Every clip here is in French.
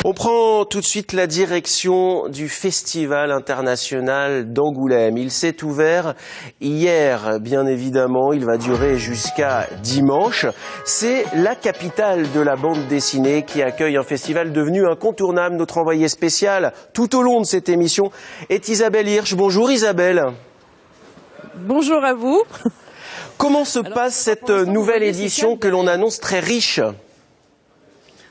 On prend tout de suite la direction du Festival international d'Angoulême. Il s'est ouvert hier, bien évidemment. Il va durer jusqu'à dimanche. C'est la capitale de la bande dessinée qui accueille un festival devenu incontournable. Notre envoyé spécial tout au long de cette émission est Isabelle Hirsch. Bonjour Isabelle. Bonjour à vous. Comment se passe cette nouvelle édition que l'on annonce très riche ?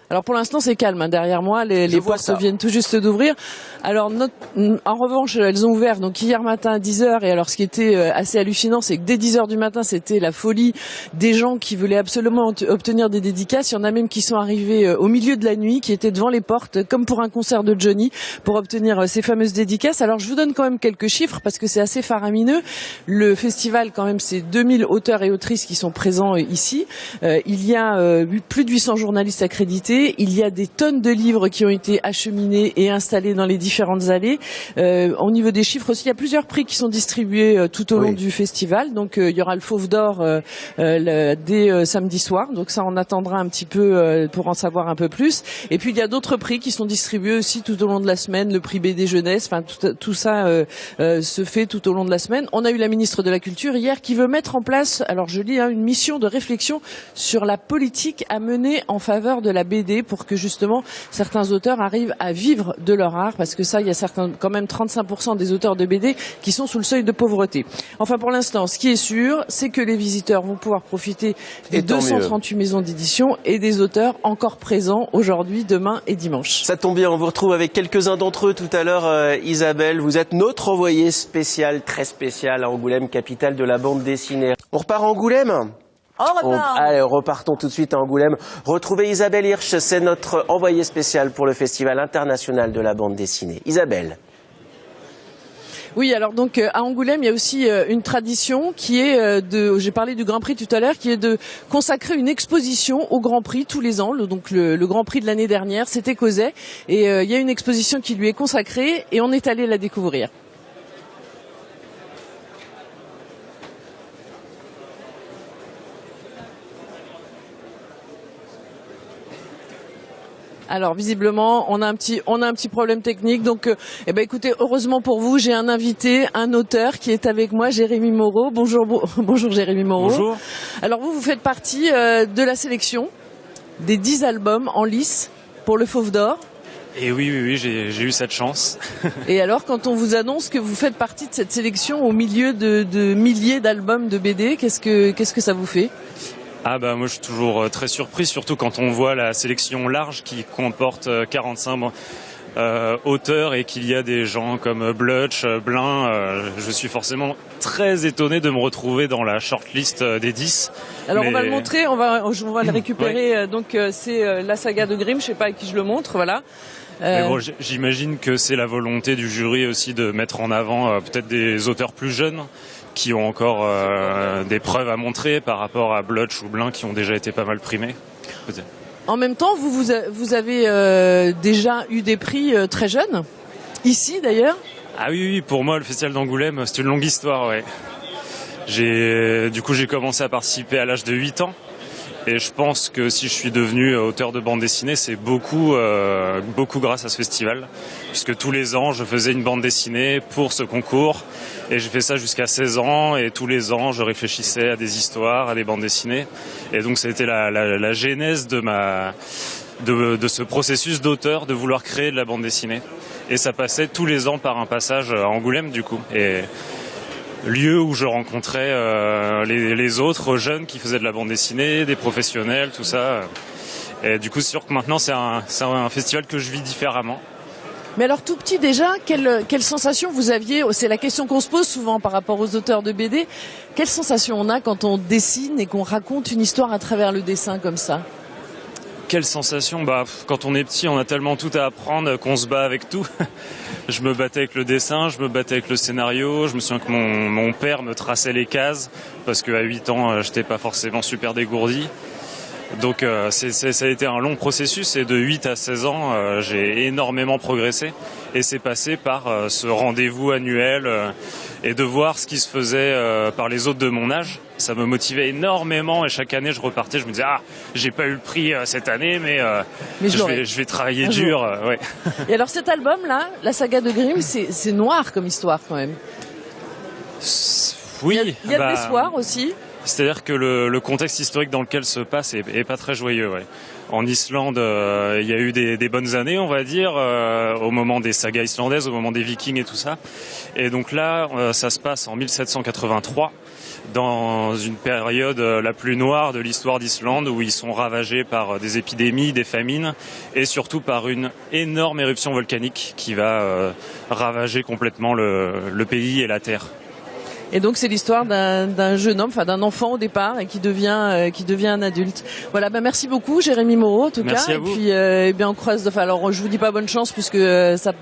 Alors pour l'instant c'est calme, hein. Derrière moi les portes viennent tout juste d'ouvrir. Alors en revanche elles ont ouvert donc hier matin à 10h et alors ce qui était assez hallucinant c'est que dès 10h du matin c'était la folie des gens qui voulaient absolument obtenir des dédicaces. Il y en a même qui sont arrivés au milieu de la nuit, qui étaient devant les portes comme pour un concert de Johnny pour obtenir ces fameuses dédicaces. Alors je vous donne quand même quelques chiffres parce que c'est assez faramineux. Le festival quand même c'est 2000 auteurs et autrices qui sont présents ici. Il y a plus de 800 journalistes accrédités. Il y a des tonnes de livres qui ont été acheminés et installés dans les différentes allées. Au niveau des chiffres aussi, il y a plusieurs prix qui sont distribués tout au long du festival. Donc il y aura le Fauve d'Or dès samedi soir. Donc ça, on attendra un petit peu pour en savoir un peu plus. Et puis il y a d'autres prix qui sont distribués aussi tout au long de la semaine. Le prix BD Jeunesse, enfin tout ça se fait tout au long de la semaine. On a eu la ministre de la Culture hier qui veut mettre en place, alors je lis, une mission de réflexion sur la politique à mener en faveur de la BD pour que justement certains auteurs arrivent à vivre de leur art, parce que ça, il y a quand même 35% des auteurs de BD qui sont sous le seuil de pauvreté. Enfin, pour l'instant, ce qui est sûr, c'est que les visiteurs vont pouvoir profiter des 238 maisons d'édition et des auteurs encore présents aujourd'hui, demain et dimanche. Ça tombe bien, on vous retrouve avec quelques-uns d'entre eux tout à l'heure, Isabelle. Vous êtes notre envoyé spécial, très spécial à Angoulême, capitale de la bande dessinée. On repart à Angoulême ? Allez, repartons tout de suite à Angoulême. Retrouvez Isabelle Hirsch, c'est notre envoyée spéciale pour le Festival international de la bande dessinée. Isabelle. Oui, alors donc à Angoulême, il y a aussi une tradition qui est j'ai parlé du Grand Prix tout à l'heure, qui est de consacrer une exposition au Grand Prix tous les ans. Donc le Grand Prix de l'année dernière, c'était Causet, et il y a une exposition qui lui est consacrée et on est allé la découvrir. Alors visiblement, on a un petit problème technique. Donc, écoutez, heureusement pour vous, j'ai un invité, un auteur qui est avec moi, Jérémy Moreau. Bonjour, bonjour Jérémy Moreau. Bonjour. Alors vous faites partie de la sélection des 10 albums en lice pour le Fauve d'Or. Et oui, j'ai eu cette chance. Et alors, quand on vous annonce que vous faites partie de cette sélection au milieu de milliers d'albums de BD, qu'est-ce que ça vous fait ? Ah bah moi je suis toujours très surpris, surtout quand on voit la sélection large qui comporte 45 auteurs et qu'il y a des gens comme Blutch, Blin. Je suis forcément très étonné de me retrouver dans la shortlist des 10. Alors on va le montrer, on va le récupérer. Ouais. Donc c'est la saga de Grimm, je sais pas à qui je le montre, voilà. Mais bon, j'imagine que c'est la volonté du jury aussi de mettre en avant peut-être des auteurs plus jeunes qui ont encore des preuves à montrer par rapport à Blutch ou Blin qui ont déjà été pas mal primés. Peut-être. En même temps, vous avez déjà eu des prix très jeunes, ici d'ailleurs. Ah oui, pour moi le Festival d'Angoulême c'est une longue histoire, ouais. J'ai commencé à participer à l'âge de 8 ans. Et je pense que si je suis devenu auteur de bande dessinée, c'est beaucoup grâce à ce festival. Puisque tous les ans, je faisais une bande dessinée pour ce concours. Et j'ai fait ça jusqu'à 16 ans. Et tous les ans, je réfléchissais à des histoires, à des bandes dessinées. Et donc, c'était la genèse de ce processus d'auteur, de vouloir créer de la bande dessinée. Et ça passait tous les ans par un passage à Angoulême, du coup. Et lieu où je rencontrais les autres jeunes qui faisaient de la bande dessinée, des professionnels, tout ça. Et du coup, c'est sûr que maintenant, c'est un festival que je vis différemment. Mais alors, tout petit déjà, quelle sensation vous aviez ? C'est la question qu'on se pose souvent par rapport aux auteurs de BD. Quelle sensation on a quand on dessine et qu'on raconte une histoire à travers le dessin comme ça ? Quelle sensation ? Quand on est petit, on a tellement tout à apprendre qu'on se bat avec tout. Je me battais avec le dessin, je me battais avec le scénario. Je me souviens que mon père me traçait les cases parce qu'à 8 ans, j'étais pas forcément super dégourdi. Donc ça a été un long processus et de 8 à 16 ans, j'ai énormément progressé. Et c'est passé par ce rendez-vous annuel et de voir ce qui se faisait par les autres de mon âge. Ça me motivait énormément et chaque année je repartais, je me disais j'ai pas eu le prix cette année mais je vais travailler dur. Ouais. Et alors cet album là, la saga de Grimm, c'est noir comme histoire quand même. Oui. Il y a de l'espoir aussi. C'est-à-dire que le contexte historique dans lequel se passe est pas très joyeux. Ouais. En Islande, il y a eu des bonnes années, on va dire, au moment des sagas islandaises, au moment des Vikings et tout ça. Et donc là, ça se passe en 1783, dans une période la plus noire de l'histoire d'Islande, où ils sont ravagés par des épidémies, des famines, et surtout par une énorme éruption volcanique qui va ravager complètement le pays et la terre. Et donc c'est l'histoire d'un jeune homme, enfin d'un enfant au départ, et qui devient un adulte. Voilà, merci beaucoup Jérémy Moreau en tout merci cas. À vous. Et puis on croise. Alors je vous dis pas bonne chance puisque ça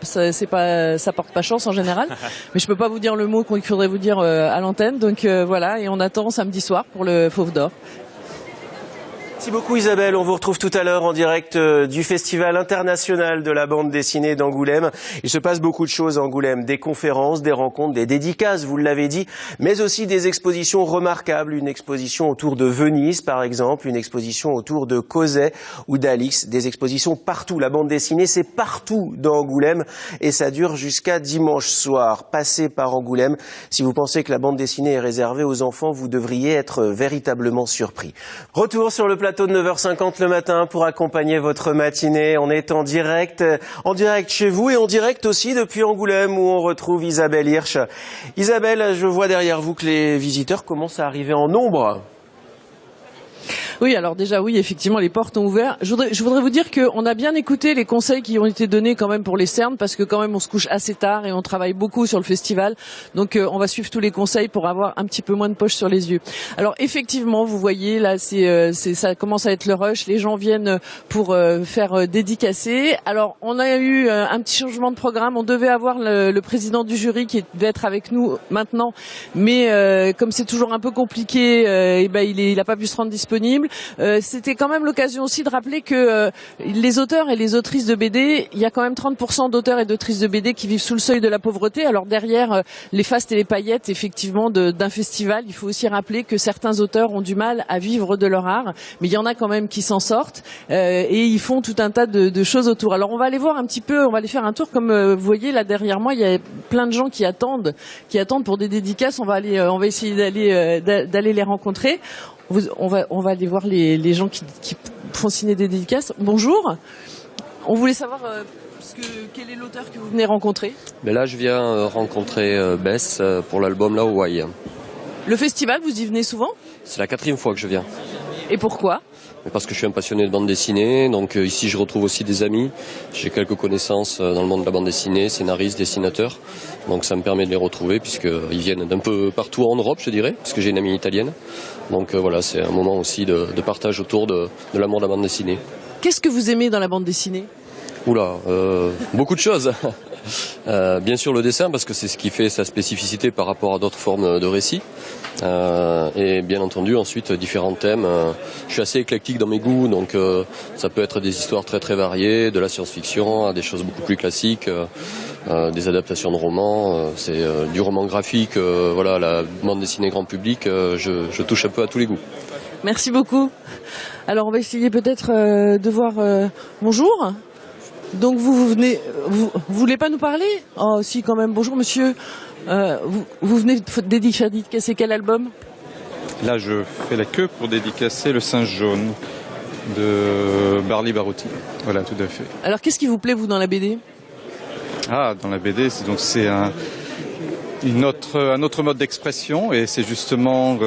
porte pas chance en général. Mais je peux pas vous dire le mot qu'il faudrait vous dire à l'antenne. Donc voilà, et on attend samedi soir pour le Fauve d'Or. Merci beaucoup Isabelle, on vous retrouve tout à l'heure en direct du Festival international de la bande dessinée d'Angoulême. Il se passe beaucoup de choses à Angoulême, des conférences, des rencontres, des dédicaces, vous l'avez dit, mais aussi des expositions remarquables, une exposition autour de Venise par exemple, une exposition autour de Cosset ou d'Alix, des expositions partout. La bande dessinée c'est partout dans Angoulême et ça dure jusqu'à dimanche soir. Passez par Angoulême, si vous pensez que la bande dessinée est réservée aux enfants, vous devriez être véritablement surpris. Retour sur le plateau de 9h50 le matin pour accompagner votre matinée. On est en direct chez vous et en direct aussi depuis Angoulême où on retrouve Isabelle Hirsch. Isabelle, je vois derrière vous que les visiteurs commencent à arriver en nombre. Oui, alors déjà, oui, effectivement, les portes ont ouvert. Je voudrais vous dire qu'on a bien écouté les conseils qui ont été donnés quand même pour les cernes, parce que quand même, on se couche assez tard et on travaille beaucoup sur le festival. Donc, on va suivre tous les conseils pour avoir un petit peu moins de poche sur les yeux. Alors, effectivement, vous voyez, là, ça commence à être le rush. Les gens viennent pour faire dédicacer. Alors, on a eu un petit changement de programme. On devait avoir le président du jury qui devait être avec nous maintenant, mais comme c'est toujours un peu compliqué, il a pas pu se rendre disponible. C'était quand même l'occasion aussi de rappeler que les auteurs et les autrices de BD, il y a quand même 30% d'auteurs et d'autrices de BD qui vivent sous le seuil de la pauvreté. Alors derrière les fastes et les paillettes, effectivement, d'un festival, il faut aussi rappeler que certains auteurs ont du mal à vivre de leur art, mais il y en a quand même qui s'en sortent et ils font tout un tas de choses autour. Alors on va aller voir un petit peu, on va aller faire un tour. Comme vous voyez là derrière moi, il y a plein de gens qui attendent pour des dédicaces. On va essayer d'aller les rencontrer. On va aller voir les gens qui font signer des dédicaces. Bonjour. On voulait savoir quel est l'auteur que vous venez rencontrer. Mais là, je viens rencontrer Bess pour l'album La Hawaii. Le festival, vous y venez souvent ? C'est la 4e fois que je viens. Et pourquoi ? Parce que je suis un passionné de bande dessinée, donc ici je retrouve aussi des amis. J'ai quelques connaissances dans le monde de la bande dessinée, scénaristes, dessinateurs. Donc ça me permet de les retrouver puisqu'ils viennent d'un peu partout en Europe, je dirais, puisque j'ai une amie italienne. Donc voilà, c'est un moment aussi de partage autour de l'amour de la bande dessinée. Qu'est-ce que vous aimez dans la bande dessinée ? Oula, beaucoup de choses. Bien sûr le dessin parce que c'est ce qui fait sa spécificité par rapport à d'autres formes de récits. Et bien entendu ensuite différents thèmes. Je suis assez éclectique dans mes goûts, donc ça peut être des histoires très très variées, de la science-fiction à des choses beaucoup plus classiques, des adaptations de romans, c'est du roman graphique, voilà, la bande dessinée grand public, je touche un peu à tous les goûts. Merci beaucoup. Alors on va essayer peut-être de voir. Bonjour. Donc vous venez, vous voulez pas nous parler ? Oh si quand même. Bonjour monsieur. Vous venez de dédicacer quel album ? Là je fais la queue pour dédicacer Le Singe Jaune de Barley Barouti. Voilà, tout à fait. Alors qu'est-ce qui vous plaît vous dans la BD ? Dans la BD, c'est un autre mode d'expression et c'est justement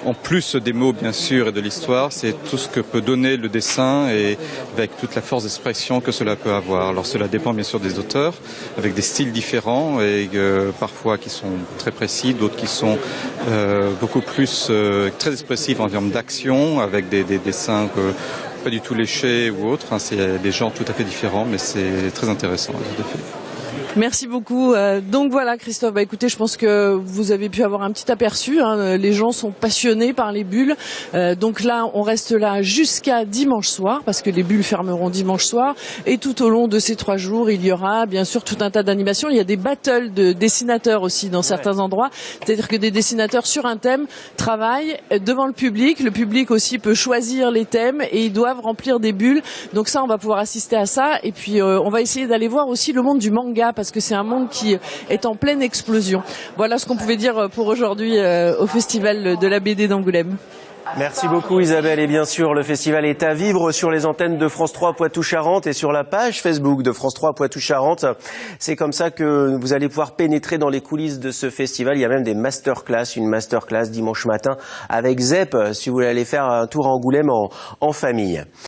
en plus des mots bien sûr et de l'histoire, c'est tout ce que peut donner le dessin et avec toute la force d'expression que cela peut avoir. Alors cela dépend bien sûr des auteurs, avec des styles différents et parfois qui sont très précis, d'autres qui sont beaucoup plus très expressifs en termes d'action, avec des dessins pas du tout léchés ou autres. C'est des genres tout à fait différents, mais c'est très intéressant tout à fait. Merci beaucoup. Donc voilà, Christophe, écoutez, je pense que vous avez pu avoir un petit aperçu. Les gens sont passionnés par les bulles. Donc là, on reste là jusqu'à dimanche soir, parce que les bulles fermeront dimanche soir. Et tout au long de ces 3 jours, il y aura bien sûr tout un tas d'animations. Il y a des battles de dessinateurs aussi dans certains endroits. C'est-à-dire que des dessinateurs sur un thème travaillent devant le public. Le public aussi peut choisir les thèmes et ils doivent remplir des bulles. Donc ça, on va pouvoir assister à ça. Et puis, on va essayer d'aller voir aussi le monde du manga, parce que c'est un monde qui est en pleine explosion. Voilà ce qu'on pouvait dire pour aujourd'hui au Festival de la BD d'Angoulême. Merci beaucoup Isabelle, et bien sûr le festival est à vivre sur les antennes de France 3 Poitou-Charentes et sur la page Facebook de France 3 Poitou-Charentes. C'est comme ça que vous allez pouvoir pénétrer dans les coulisses de ce festival. Il y a même des masterclass, une masterclass dimanche matin avec Zep si vous voulez aller faire un tour à Angoulême en famille.